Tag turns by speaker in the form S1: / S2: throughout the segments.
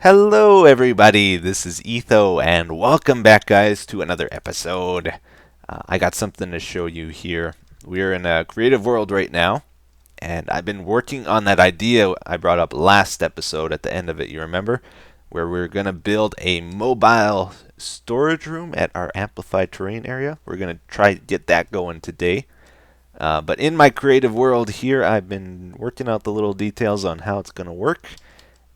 S1: Hello, everybody. This is Etho, and welcome back, guys, to another episode. I got something to show you here. We're in a creative world right now, and I've been working on that idea I brought up last episode at the end of it, you remember? Where we're going to build a mobile storage room at our amplified terrain area. We're going to try to get that going today. But in my creative world here, I've been working out the little details on how it's going to work,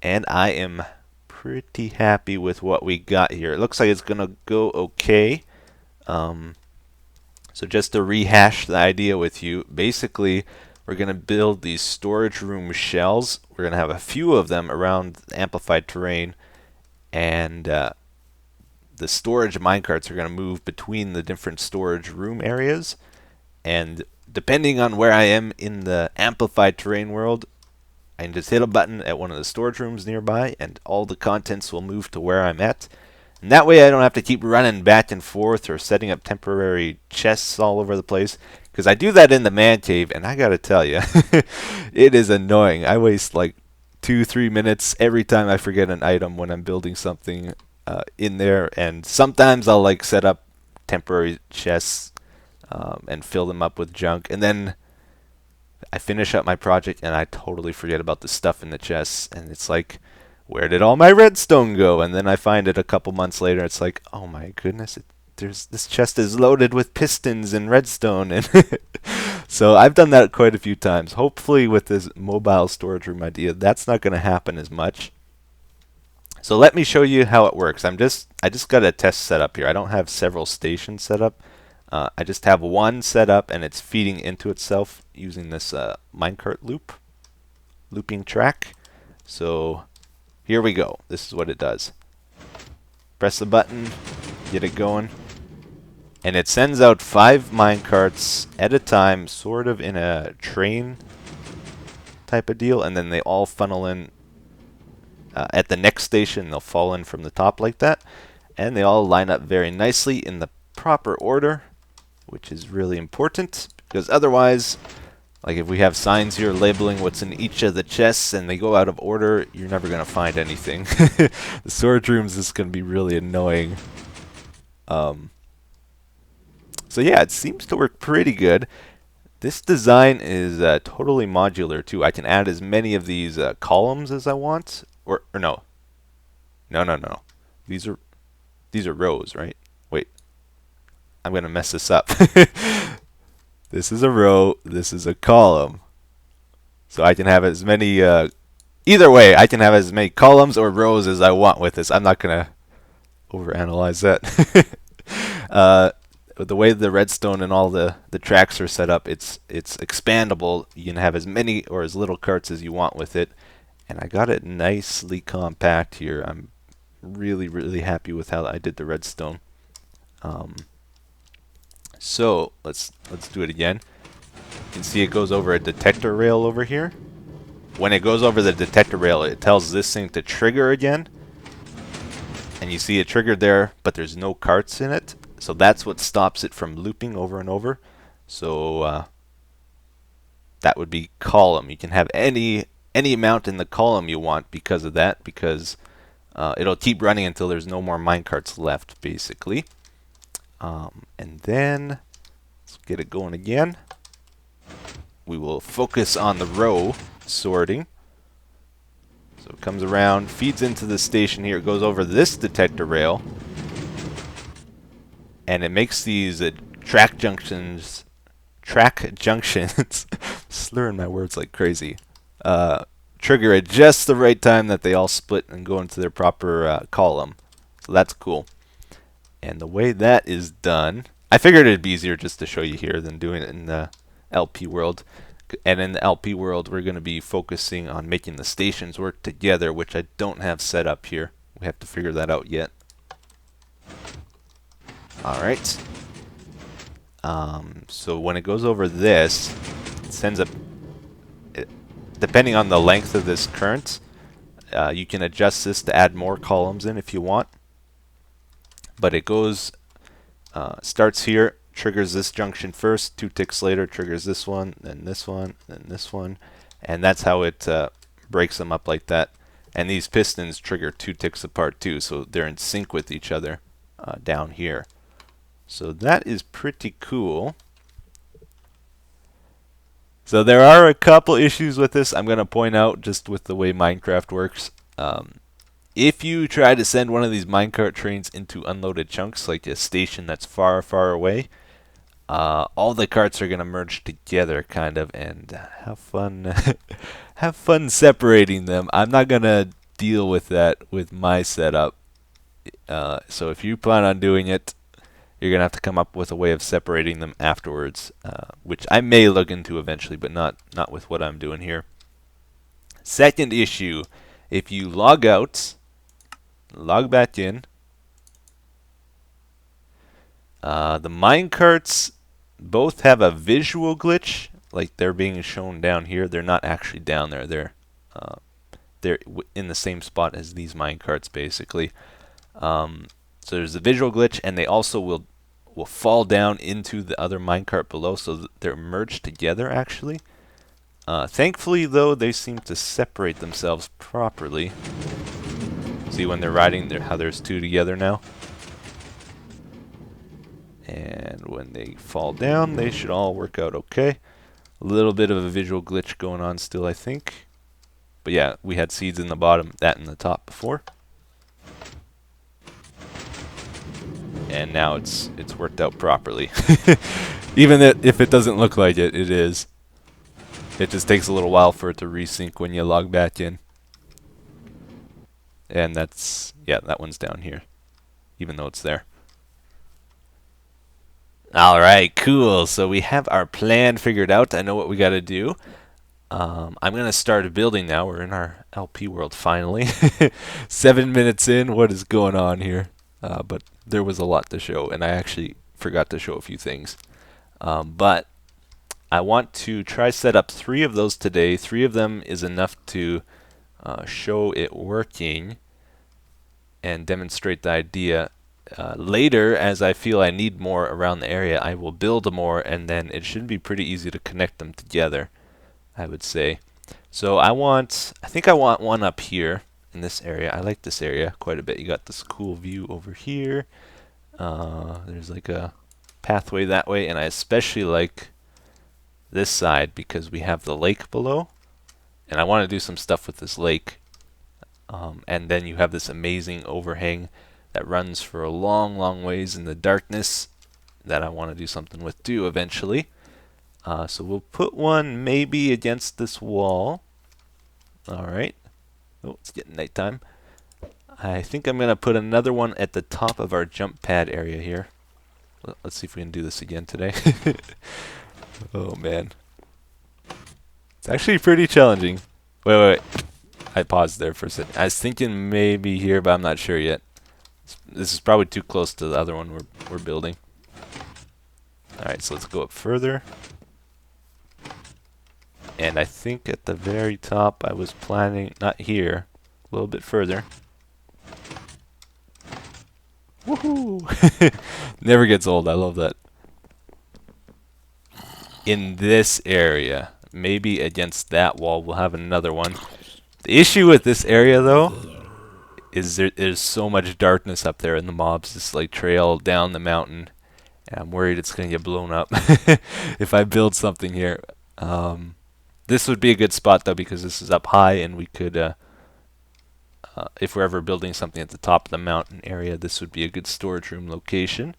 S1: and I am pretty happy with what we got here. It looks like it's gonna go okay. So just to rehash the idea with you, basically we're gonna build these storage room shells. We're gonna have a few of them around the amplified terrain, and the storage minecarts are gonna move between the different storage room areas. And depending on where I am in the amplified terrain world, I can just hit a button at one of the storage rooms nearby, and all the contents will move to where I'm at. And that way I don't have to keep running back and forth or setting up temporary chests all over the place. Because I do that in the man cave, and I gotta tell you, it is annoying. I waste like 2-3 minutes every time I forget an item when I'm building something in there. And sometimes I'll like set up temporary chests and fill them up with junk. And then I finish up my project and I totally forget about the stuff in the chests, and it's like, where did all my redstone go? And then I find it a couple months later. It's like, oh my goodness, there's this chest is loaded with pistons and redstone, and so I've done that quite a few times. Hopefully, with this mobile storage room idea, that's not going to happen as much. So let me show you how it works. I just got a test set up here. I don't have several stations set up. I just have one set up, and it's feeding into itself using this minecart looping track. So here we go. This is what it does. Press the button, get it going, and it sends out 5 minecarts at a time, sort of in a train type of deal, and then they all funnel in at the next station. They'll fall in from the top like that, and they all line up very nicely in the proper order, which is really important, because otherwise, like if we have signs here labeling what's in each of the chests and they go out of order, you're never going to find anything. The storage rooms is going to be really annoying. So yeah, it seems to work pretty good. This design is totally modular too. I can add as many of these columns as I want, or no. No. These are rows, right? Wait. I'm going to mess this up. This is a row, this is a column. So I can have as many, either way, I can have as many columns or rows as I want with this. I'm not going to overanalyze that. The way the redstone and all the tracks are set up, it's expandable. You can have as many or as little carts as you want with it. And I got it nicely compact here. I'm really, really happy with how I did the redstone. So let's do it again. You can see it goes over a detector rail over here. When it goes over the detector rail, it tells this thing to trigger again. And you see it triggered there, but there's no carts in it. So that's what stops it from looping over and over. So that would be column. You can have any amount in the column you want because of that, because it'll keep running until there's no more minecarts left, basically. And then let's get it going again. We will focus on the row sorting. So it comes around, feeds into the station here. It goes over this detector rail, and it makes these track junctions, slurring my words like crazy, trigger at just the right time that they all split and go into their proper column. So that's cool. And the way that is done, I figured it'd be easier just to show you here than doing it in the LP world. And in the LP world, we're going to be focusing on making the stations work together, which I don't have set up here. We have to figure that out yet. Alright. So when it goes over this, it sends up, depending on the length of this current, you can adjust this to add more columns in if you want. But it goes, starts here, triggers this junction first, 2 ticks later triggers this one, then this one, then this one, and that's how it breaks them up like that. And these pistons trigger 2 ticks apart too, so they're in sync with each other down here. So that is pretty cool. So there are a couple issues with this I'm going to point out just with the way Minecraft works. If you try to send one of these minecart trains into unloaded chunks, like a station that's far, far away, all the carts are going to merge together, kind of, and have fun, have fun separating them. I'm not going to deal with that with my setup. So if you plan on doing it, you're going to have to come up with a way of separating them afterwards, which I may look into eventually, but not with what I'm doing here. Second issue, if you log out, log back in, the minecarts both have a visual glitch, like they're being shown down here. They're not actually down there. They're in the same spot as these minecarts, basically. So there's a visual glitch, and they also will fall down into the other minecart below, so they're merged together, actually. Thankfully, though, they seem to separate themselves properly. See when they're riding, how there's 2 together now? And when they fall down, they should all work out okay. A little bit of a visual glitch going on still, I think. But yeah, we had seeds in the bottom, that in the top before. And now it's worked out properly. Even if it doesn't look like it, it is. It just takes a little while for it to resync when you log back in. And that's, yeah, that one's down here, even though it's there. Alright, cool. So we have our plan figured out. I know what we got to do. I'm going to start building now. We're in our LP world finally. 7 minutes in. What is going on here? But there was a lot to show, and I actually forgot to show a few things. But I want to try set up 3 of those today. 3 of them is enough to show it working and demonstrate the idea. Later, as I feel I need more around the area, I will build more, and then it should be pretty easy to connect them together, I would say. So I think I want one up here in this area. I like this area quite a bit. You got this cool view over here. There's like a pathway that way, and I especially like this side because we have the lake below, and I want to do some stuff with this lake. And then you have this amazing overhang that runs for a long, long ways in the darkness that I want to do something with too eventually. So we'll put one maybe against this wall. Alright. Oh, it's getting nighttime. I think I'm going to put another one at the top of our jump pad area here. Let's see if we can do this again today. Oh man. It's actually pretty challenging. Wait. I paused there for a second. I was thinking maybe here, but I'm not sure yet. This is probably too close to the other one we're building. Alright, so let's go up further. And I think at the very top I was planning, not here, a little bit further. Woohoo! Never gets old, I love that. In this area, maybe against that wall, we'll have another one. The issue with this area, though, is there's so much darkness up there, and the mobs just like trail down the mountain, and I'm worried it's gonna get blown up if I build something here. This would be a good spot though because this is up high, and we could, if we're ever building something at the top of the mountain area, this would be a good storage room location.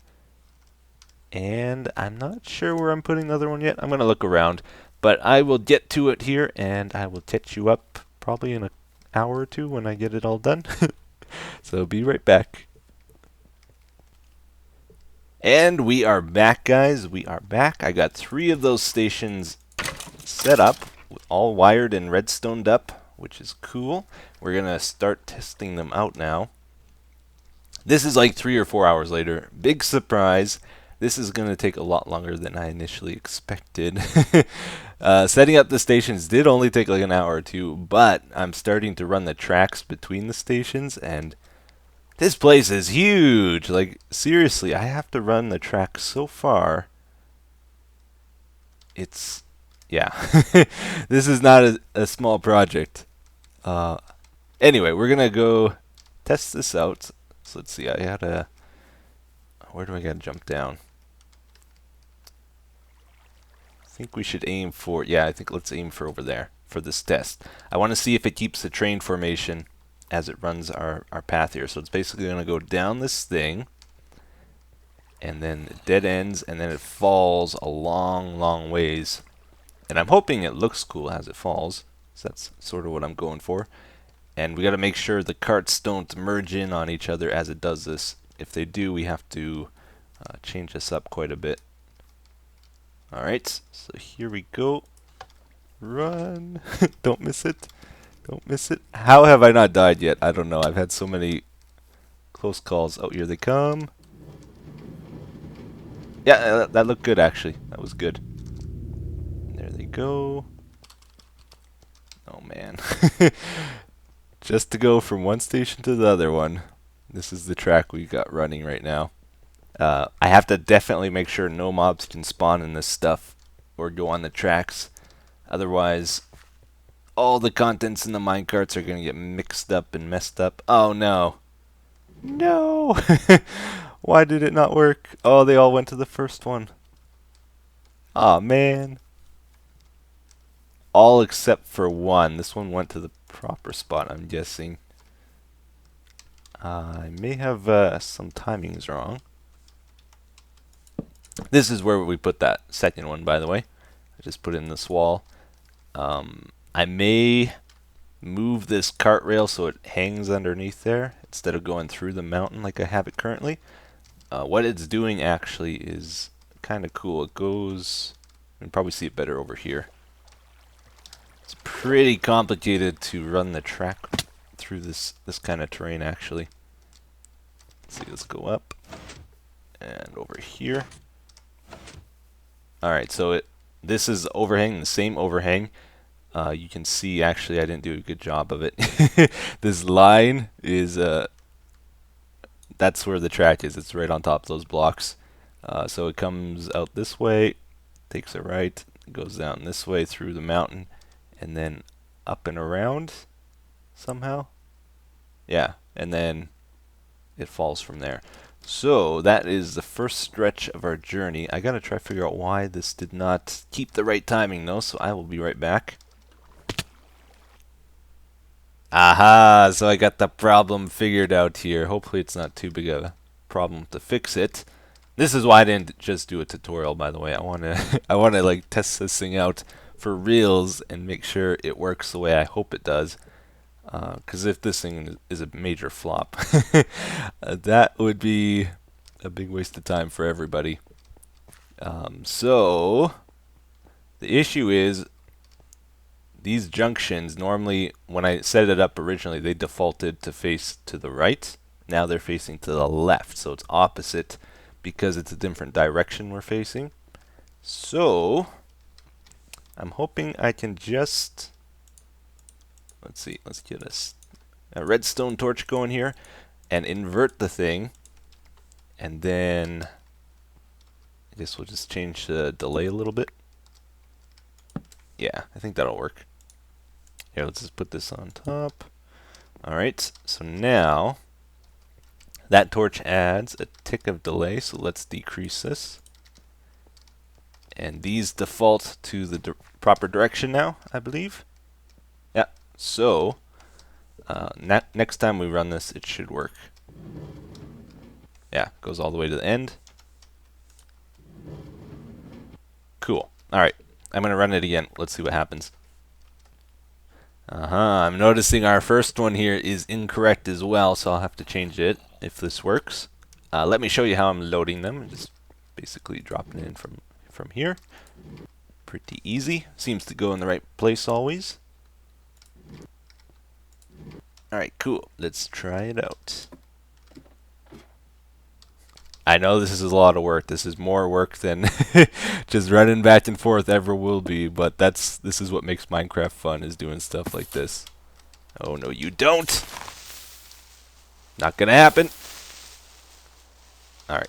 S1: And I'm not sure where I'm putting the other one yet. I'm gonna look around, but I will get to it here, and I will catch you up probably in an hour or 2 when I get it all done. So be right back. And we are back, guys. We are back. I got 3 of those stations set up, all wired and redstoned up, which is cool. We're going to start testing them out now. This is like 3 or 4 hours later. Big surprise. This is going to take a lot longer than I initially expected. Setting up the stations did only take like an hour or 2, but I'm starting to run the tracks between the stations, and this place is huge. Like, seriously, I have to run the track so far. Yeah. This is not a small project. Anyway, we're gonna go test this out. So let's see. I had a. Where do I gotta jump down? I think we should aim for. Yeah, I think let's aim for over there for this test. I want to see if it keeps the train formation as it runs our path here. So it's basically gonna go down this thing, and then it dead ends, and then it falls a long, long ways. And I'm hoping it looks cool as it falls. So that's sort of what I'm going for. And we got to make sure the carts don't merge in on each other as it does this. If they do, we have to change this up quite a bit. Alright, so here we go. Run! Don't miss it. Don't miss it. How have I not died yet? I don't know. I've had so many close calls. Oh, here they come. Yeah, that looked good actually. That was good. There they go. Oh man. Just to go from one station to the other one. This is the track we got running right now. I have to definitely make sure no mobs can spawn in this stuff or go on the tracks. Otherwise, all the contents in the minecarts are going to get mixed up and messed up. Oh no. No! Why did it not work? Oh, they all went to the first one. Aw, man. All except for one. This one went to the proper spot, I'm guessing. I may have some timings wrong. This is where we put that second one, by the way. I just put it in this wall. I may move this cart rail so it hangs underneath there instead of going through the mountain like I have it currently. What it's doing actually is kind of cool. It goes, you can probably see it better over here. It's pretty complicated to run the track through this kind of terrain actually. Let's see, let's go up and over here. Alright, so this is overhang, the same overhang. You can see actually I didn't do a good job of it. This line is that's where the track is. It's right on top of those blocks. So it comes out this way, takes a right, goes down this way through the mountain, and then up and around somehow. Yeah, and then it falls from there. So that is the first stretch of our journey. I gotta try to figure out why this did not keep the right timing though, so I will be right back. Aha, so I got the problem figured out here. Hopefully it's not too big of a problem to fix it. This is why I didn't just do a tutorial, by the way. I wanna I wanna like test this thing out for reals and make sure it works the way I hope it does. Because if this thing is a major flop, that would be a big waste of time for everybody. So the issue is these junctions, normally when I set it up originally, they defaulted to face to the right. Now they're facing to the left, so it's opposite because it's a different direction we're facing. So I'm hoping I can just, let's see, let's get a redstone torch going here and invert the thing, and then I guess we'll just change the delay a little bit. Yeah, I think that'll work. Here, let's just put this on top. Alright, so now that torch adds a tick of delay, so let's decrease this. And these default to the proper direction now, I believe. Yeah, so next time we run this, it should work. Yeah, goes all the way to the end. Cool. Alright, I'm going to run it again. Let's see what happens. I'm noticing our first one here is incorrect as well, so I'll have to change it if this works. Let me show you how I'm loading them. Just basically dropping it in from here. Pretty easy. Seems to go in the right place always. Alright, cool. Let's try it out. I know this is a lot of work. This is more work than just running back and forth ever will be, but this is what makes Minecraft fun, is doing stuff like this. Oh no, you don't! Not gonna happen. Alright.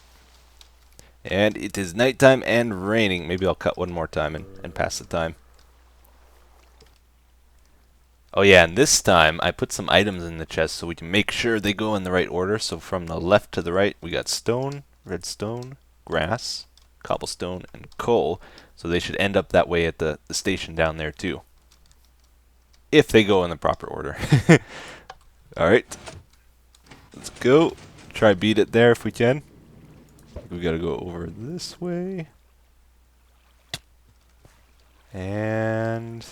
S1: And it is nighttime and raining. Maybe I'll cut one more time and pass the time. Oh yeah, and this time I put some items in the chest so we can make sure they go in the right order. So from the left to the right, we got stone, redstone, grass, cobblestone, and coal. So they should end up that way at the station down there too. If they go in the proper order. Alright, let's go. Try beat it there if we can. We gotta go over this way. And...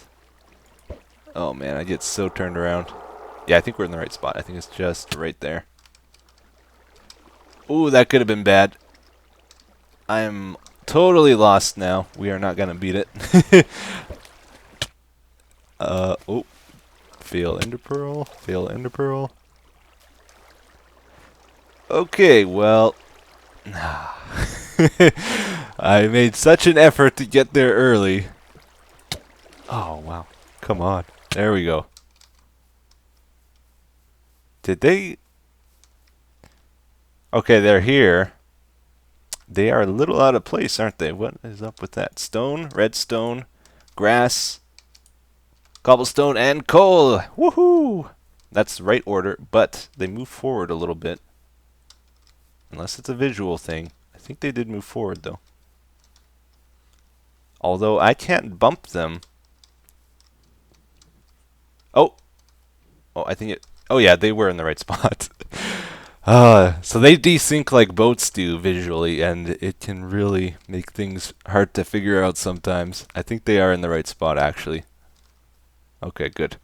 S1: oh man, I get so turned around. Yeah, I think we're in the right spot. I think it's just right there. Ooh, that could have been bad. I am totally lost now. We are not gonna beat it. Oh. Fail ender pearl. Fail ender pearl. Okay, well... I made such an effort to get there early. Oh, wow. Come on. There we go. Did they... okay, they're here. They are a little out of place, aren't they? What is up with that? Stone, redstone, grass, cobblestone, and coal! Woohoo! That's the right order, but they move forward a little bit. Unless it's a visual thing. I think they did move forward, though. Although I can't bump them. Oh! Oh, I think it... oh yeah, they were in the right spot. So they desync like boats do visually, and it can really make things hard to figure out sometimes. I think they are in the right spot, actually. Okay, good.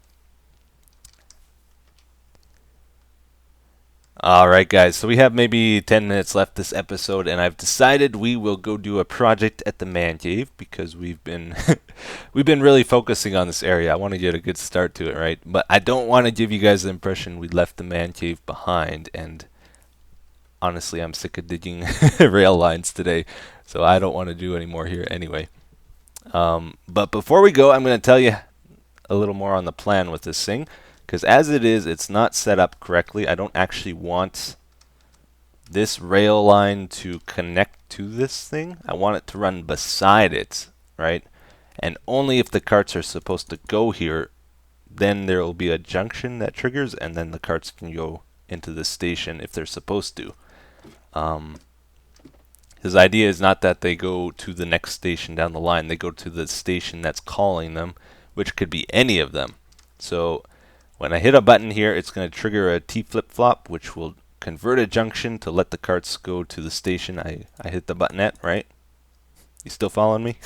S1: Alright guys, so we have maybe 10 minutes left this episode, and I've decided we will go do a project at the man cave because we've been we've been really focusing on this area. I want to get a good start to it, right? But I don't want to give you guys the impression we left the man cave behind, and honestly I'm sick of digging rail lines today, so I don't want to do any more here anyway. But before we go, I'm going to tell you a little more on the plan with this thing. Because as it is, it's not set up correctly. I don't actually want this rail line to connect to this thing. I want it to run beside it, right? And only if the carts are supposed to go here, then there will be a junction that triggers, and then the carts can go into the station if they're supposed to. His idea is not that they go to the next station down the line. They go to the station that's calling them, which could be any of them. So when I hit a button here, it's going to trigger a T flip-flop, which will convert a junction to let the carts go to the station I hit the button at, right? You still following me?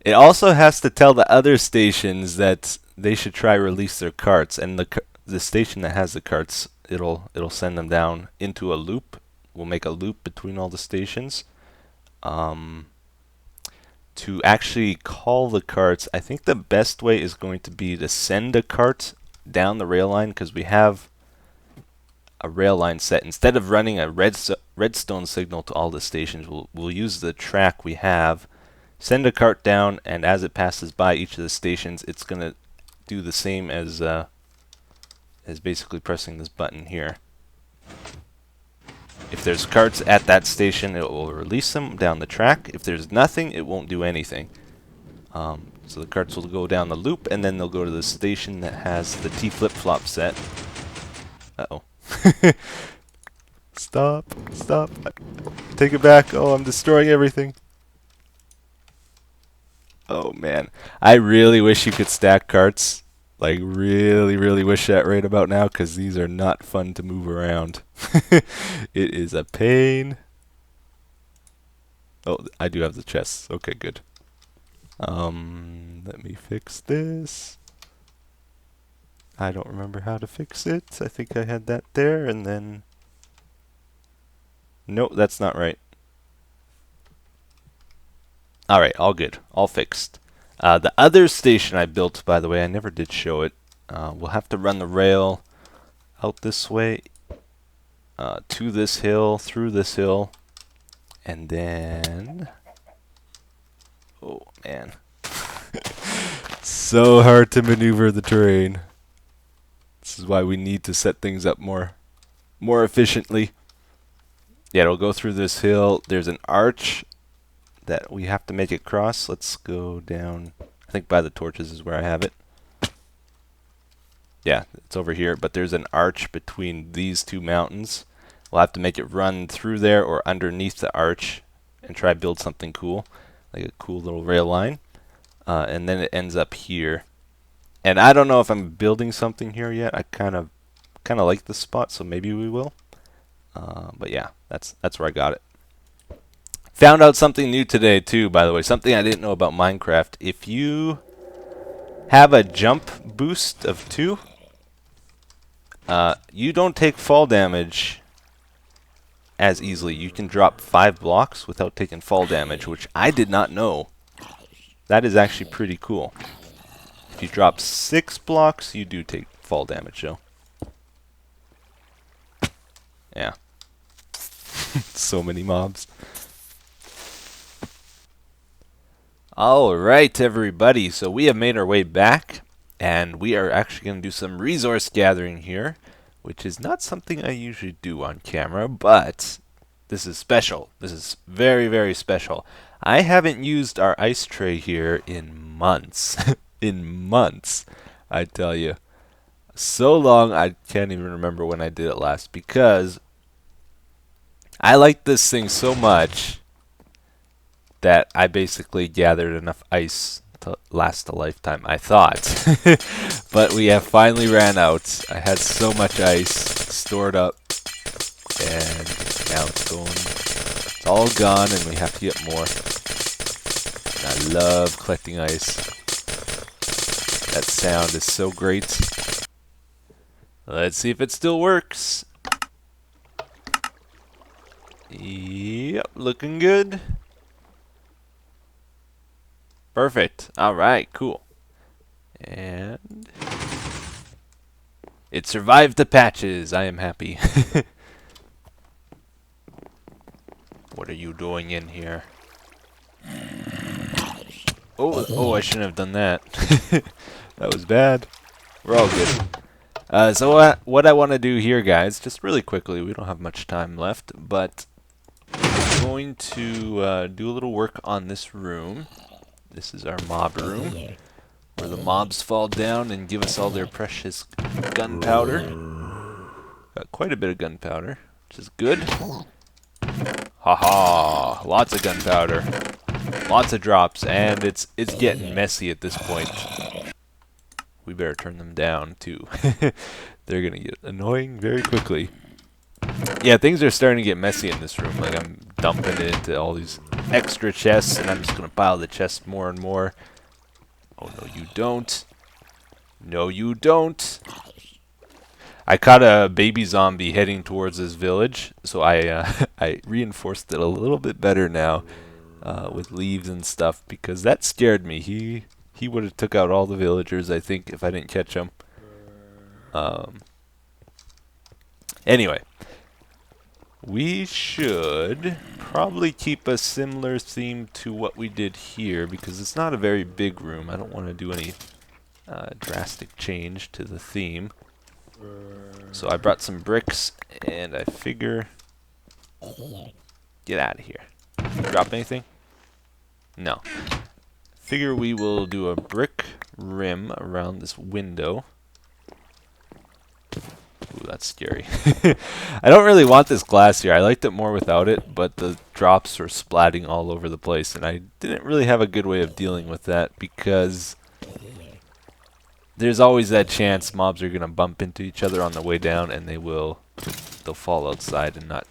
S1: It also has to tell the other stations that they should try release their carts, and the station that has the carts, it'll send them down into a loop. We'll make a loop between all the stations. To actually call the carts, I think the best way is going to be to send a cart down the rail line, because we have a rail line set. Instead of running a redstone signal to all the stations, we'll use the track we have, send a cart down, and as it passes by each of the stations, it's going to do the same as basically pressing this button here. If there's carts at that station, it will release them down the track. If there's nothing, it won't do anything. So the carts will go down the loop, and then they'll go to the station that has the T flip-flop set. Uh-oh. Stop. Stop. Take it back. Oh, I'm destroying everything. Oh, man. I really wish you could stack carts. Like, really, really wish that right about now, because these are not fun to move around. It is a pain. Oh, I do have the chests. Okay, good. Let me fix this. I don't remember how to fix it. I think I had that there, and then... nope, that's not right. Alright, all good. All fixed. The other station I built, by the way, I never did show it. We'll have to run the rail out this way, to this hill, through this hill, and then... oh, man. So hard to maneuver the terrain. This is why we need to set things up more efficiently. Yeah, it'll go through this hill. There's an arch that we have to make it cross. Let's go down. I think by the torches is where I have it. Yeah, it's over here, but there's an arch between these two mountains. We'll have to make it run through there or underneath the arch and try to build something cool, like a cool little rail line. And then it ends up here. And I don't know if I'm building something here yet. I kind of like this spot, so maybe we will. But yeah, that's where I got it. Found out something new today too, by the way. Something I didn't know about Minecraft. If you have a jump boost of 2, you don't take fall damage as easily. You can drop 5 blocks without taking fall damage, which I did not know. That is actually pretty cool. If you drop 6 blocks, you do take fall damage, though. Yeah. So many mobs. Alright, everybody. So we have made our way back, and we are actually going to do some resource gathering here, which is not something I usually do on camera, but this is special. This is very, very special. I haven't used our ice tray here in months. In months, I tell you. So long, I can't even remember when I did it last, because I like this thing so much that I basically gathered enough ice to last a lifetime, I thought. But we have finally ran out. I had so much ice stored up, and now it's all gone, and we have to get more. I love collecting ice. That sound is so great. Let's see if it still works. Yep, looking good. Perfect. Alright, cool. And it survived the patches. I am happy. What are you doing in here? Oh, I shouldn't have done that. That was bad. We're all good. So what I want to do here, guys, just really quickly, we don't have much time left, but I'm going to do a little work on this room. This is our mob room, where the mobs fall down and give us all their precious gunpowder. Got quite a bit of gunpowder, which is good. Haha, lots of gunpowder, lots of drops, and it's getting messy at this point. We better turn them down too. They're gonna get annoying very quickly. Yeah, things are starting to get messy in this room. Like, I'm dumping it into all these extra chests, and I'm just gonna pile the chests more and more. Oh, no, you don't. No, you don't. I caught a baby zombie heading towards this village, so I I reinforced it a little bit better now with leaves and stuff, because that scared me. He would have took out all the villagers, I think, if I didn't catch him. Anyway, we should probably keep a similar theme to what we did here, because it's not a very big room. I don't want to do any drastic change to the theme. So I brought some bricks, and I figure... Get out of here. Drop anything? No. Figure we will do a brick rim around this window. Ooh, that's scary. I don't really want this glass here. I liked it more without it, but the drops are splatting all over the place, and I didn't really have a good way of dealing with that, because there's always that chance mobs are going to bump into each other on the way down, and they'll fall outside and not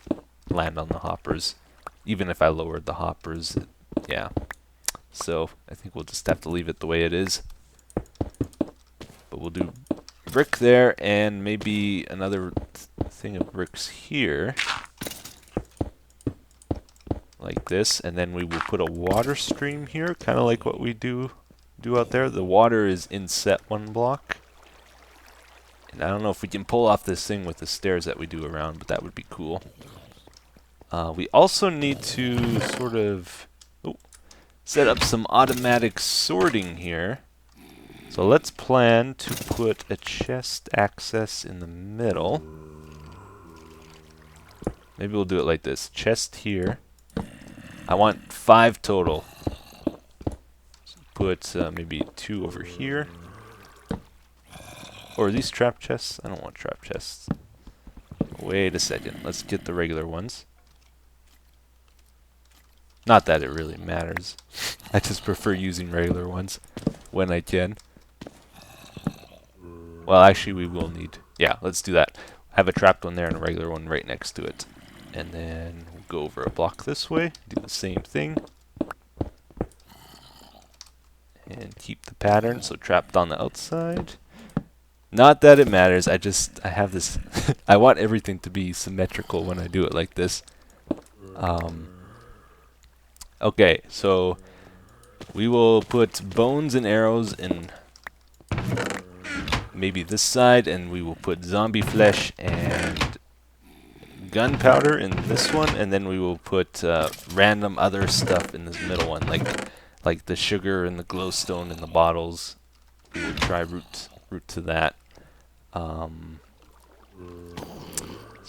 S1: land on the hoppers. Even if I lowered the hoppers, yeah. So I think we'll just have to leave it the way it is. But we'll do brick there, and maybe another thing of bricks here, like this, and then we will put a water stream here, kind of like what we do out there. The water is in set 1 block, and I don't know if we can pull off this thing with the stairs that we do around, but that would be cool. We also need to sort of set up some automatic sorting here. So let's plan to put a chest access in the middle. Maybe we'll do it like this. Chest here. I want 5 total. So put maybe 2 over here. Or are these trap chests? I don't want trap chests. Wait a second. Let's get the regular ones. Not that it really matters. I just prefer using regular ones when I can. Well, actually, we will need... Yeah, let's do that. Have a trapped one there and a regular one right next to it. And then we'll go over a block this way. Do the same thing. And keep the pattern, so trapped on the outside. Not that it matters, I have this... I want everything to be symmetrical when I do it like this. Okay, so we will put bones and arrows in maybe this side, and we will put zombie flesh and gunpowder in this one, and then we will put random other stuff in this middle one, like the sugar and the glowstone in the bottles. We will try route to that. So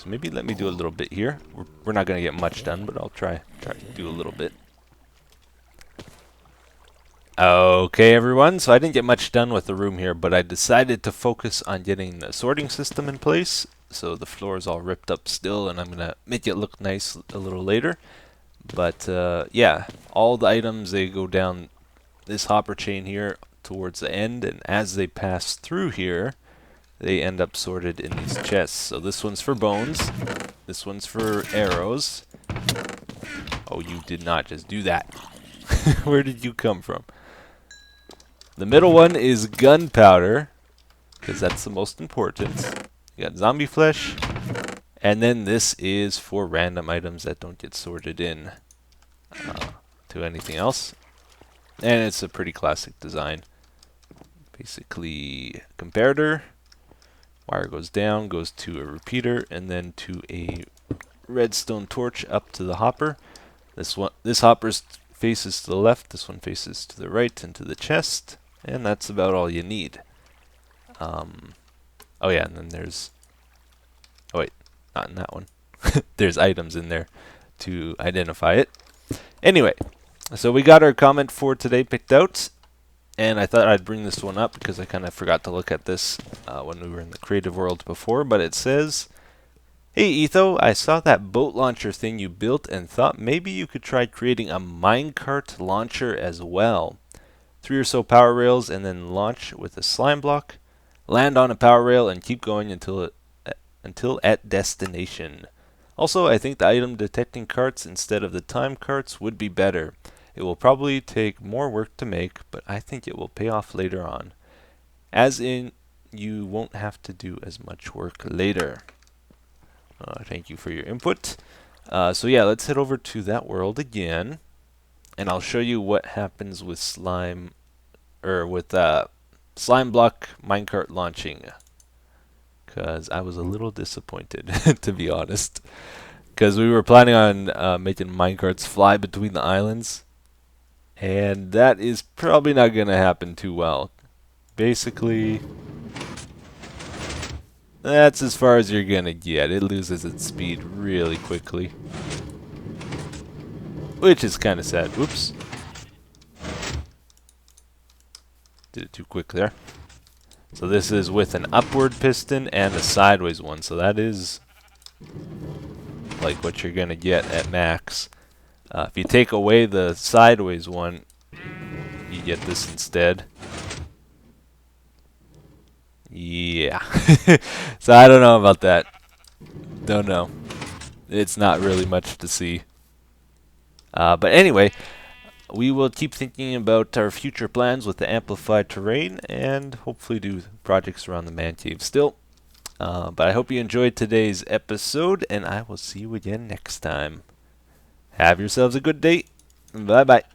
S1: maybe let me do a little bit here. We're not going to get much done, but I'll try to do a little bit. Okay, everyone, so I didn't get much done with the room here, but I decided to focus on getting the sorting system in place. So the floor is all ripped up still, and I'm going to make it look nice a little later. But yeah, all the items, they go down this hopper chain here towards the end, and as they pass through here, they end up sorted in these chests. So this one's for bones, this one's for arrows. Oh, you did not just do that. Where did you come from? The middle one is gunpowder, because that's the most important. You got zombie flesh, and then this is for random items that don't get sorted in to anything else. And it's a pretty classic design. Basically, comparator, wire goes down, goes to a repeater, and then to a redstone torch up to the hopper. This hopper's faces to the left, this one faces to the right and to the chest, and that's about all you need. Oh yeah, and then there's... Oh wait, not in that one. There's items in there to identify it. Anyway, so we got our comment for today picked out, and I thought I'd bring this one up because I kind of forgot to look at this when we were in the creative world before, but it says... Hey Etho, I saw that boat launcher thing you built and thought maybe you could try creating a minecart launcher as well. 3 or so power rails and then launch with a slime block. Land on a power rail and keep going until at destination. Also, I think the item detecting carts instead of the time carts would be better. It will probably take more work to make, but I think it will pay off later on. As in, you won't have to do as much work later. Thank you for your input. So yeah, let's head over to that world again, and I'll show you what happens with slime, or with slime block minecart launching. Because I was a little disappointed, to be honest. Because we were planning on making minecarts fly between the islands, and that is probably not going to happen too well. Basically, that's as far as you're going to get. It loses its speed really quickly, which is kind of sad. Whoops. Did it too quick there. So this is with an upward piston and a sideways one. So that is like what you're going to get at max. If you take away the sideways one, you get this instead. Yeah. So I don't know about that. Don't know. It's not really much to see. But anyway, we will keep thinking about our future plans with the amplified terrain and hopefully do projects around the man cave still. But I hope you enjoyed today's episode, and I will see you again next time. Have yourselves a good day. Bye-bye.